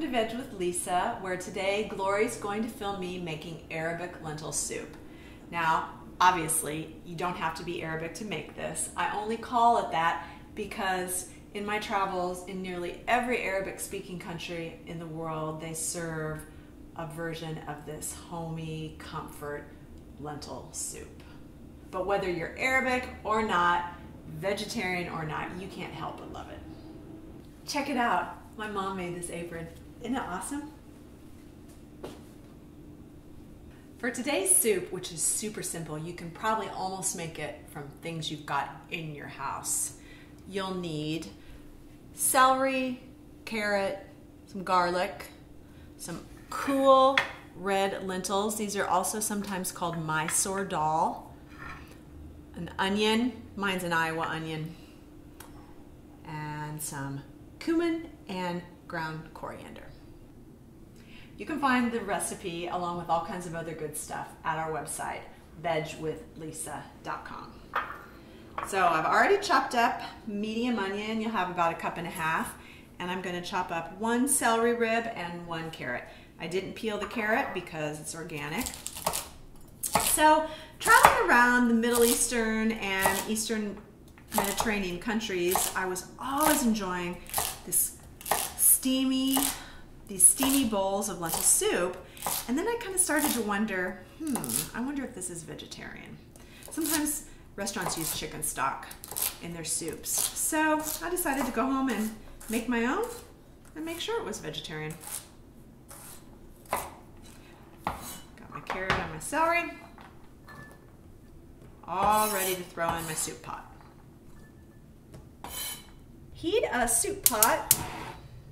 Welcome to Veg with Lisa, where today Glory's going to film me making Arabic lentil soup. Now, obviously, you don't have to be Arabic to make this. I only call it that because in my travels in nearly every Arabic-speaking country in the world, they serve a version of this homey comfort lentil soup. But whether you're Arabic or not, vegetarian or not, you can't help but love it. Check it out. My mom made this apron. Isn't it awesome? For today's soup, which is super simple, you can probably almost make it from things you've got in your house. You'll need celery, carrot, some garlic, some cool red lentils. These are also sometimes called Mysore dal. An onion, mine's an Iowa onion, and some cumin and ground coriander. You can find the recipe along with all kinds of other good stuff at our website, vegwithlisa.com. So I've already chopped up medium onion. You'll have about 1.5 cups, and I'm going to chop up 1 celery rib and 1 carrot. I didn't peel the carrot because it's organic. So traveling around the Middle Eastern and Eastern Mediterranean countries, I was always enjoying these steamy bowls of lentil soup, and then I kind of started to wonder, I wonder if this is vegetarian. Sometimes restaurants use chicken stock in their soups, so I decided to go home and make my own and make sure it was vegetarian. Got my carrot and my celery, all ready to throw in my soup pot. Heat a soup pot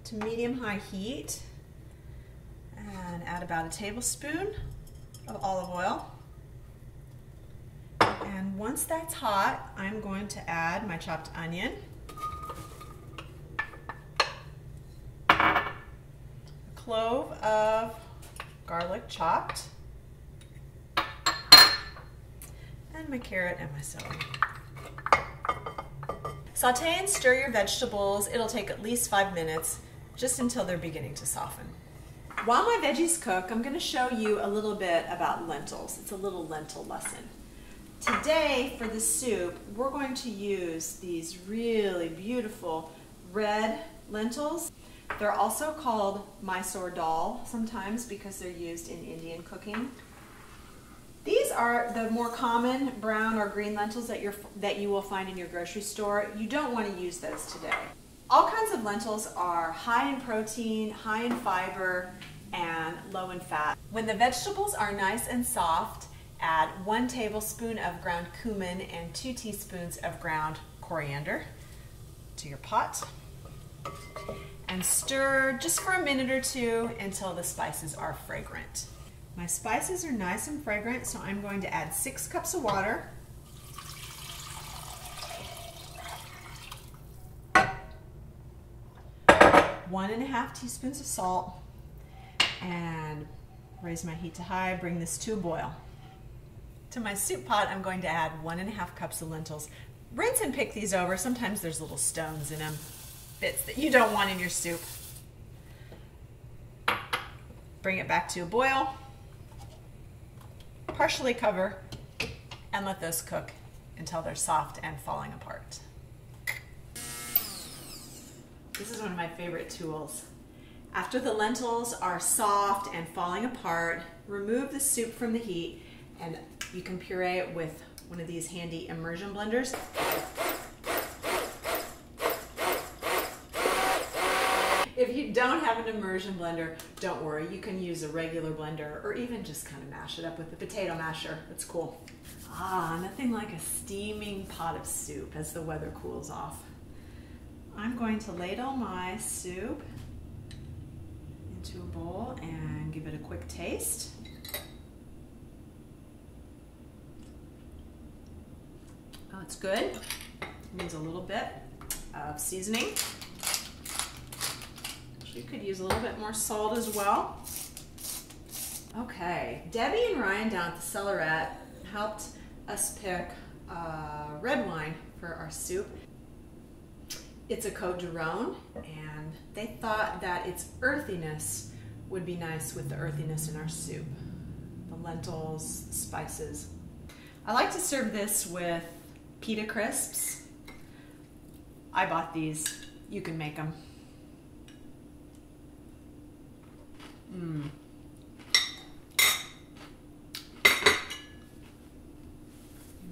to medium-high heat and add about 1 tablespoon of olive oil. And once that's hot, I'm going to add my chopped onion, a clove of garlic chopped, and my carrot and my celery. Saute and stir your vegetables. It'll take at least 5 minutes, just until they're beginning to soften. While my veggies cook, I'm going to show you a little bit about lentils. It's a little lentil lesson. Today, for the soup, we're going to use these really beautiful red lentils. They're also called Mysore dal sometimes because they're used in Indian cooking. These are the more common brown or green lentils that you will find in your grocery store. You don't want to use those today. All kinds of lentils are high in protein, high in fiber, and low in fat. When the vegetables are nice and soft, add 1 tablespoon of ground cumin and 2 teaspoons of ground coriander to your pot. And stir just for a minute or two until the spices are fragrant. My spices are nice and fragrant, so I'm going to add 6 cups of water. One and a half teaspoons of salt, and raise my heat to high, bring this to a boil. To my soup pot, I'm going to add 1.5 cups of lentils. Rinse and pick these over. Sometimes there's little stones in them, bits that you don't want in your soup. Bring it back to a boil. Partially cover and let those cook until they're soft and falling apart. This is one of my favorite tools. After the lentils are soft and falling apart, remove the soup from the heat, and you can puree it with one of these handy immersion blenders. If you don't have an immersion blender, don't worry. You can use a regular blender or even just kind of mash it up with a potato masher. It's cool. Nothing like a steaming pot of soup as the weather cools off. I'm going to ladle my soup into a bowl and give it a quick taste. Oh, it's good. It needs a little bit of seasoning. You could use a little bit more salt as well. Okay, Debbie and Ryan down at the Cellaret helped us pick red wine for our soup. It's a Côte du Rhône, and they thought that its earthiness would be nice with the earthiness in our soup. The lentils, the spices. I like to serve this with pita crisps. I bought these. You can make them.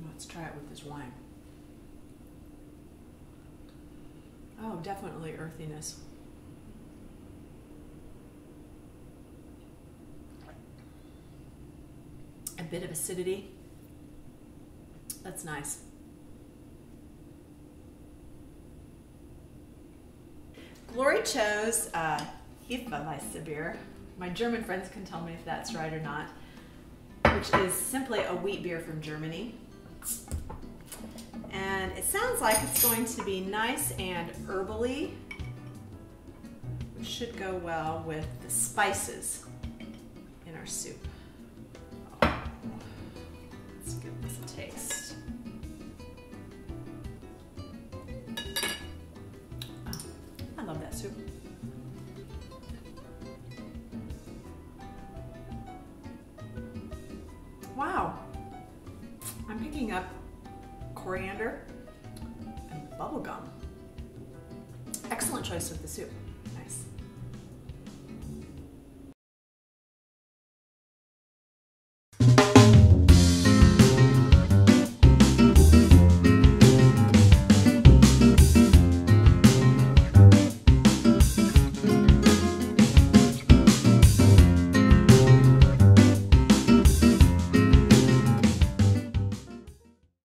Let's try it with this wine. Oh, definitely earthiness. A bit of acidity. That's nice. Glory chose Hefeweizenbier. My German friends can tell me if that's right or not, which is simply a wheat beer from Germany. And it sounds like it's going to be nice and herbally, which should go well with the spices in our soup. Oh, let's give this a taste. Oh, I love that soup. Wow, I'm picking up coriander and bubblegum. Excellent choice with the soup.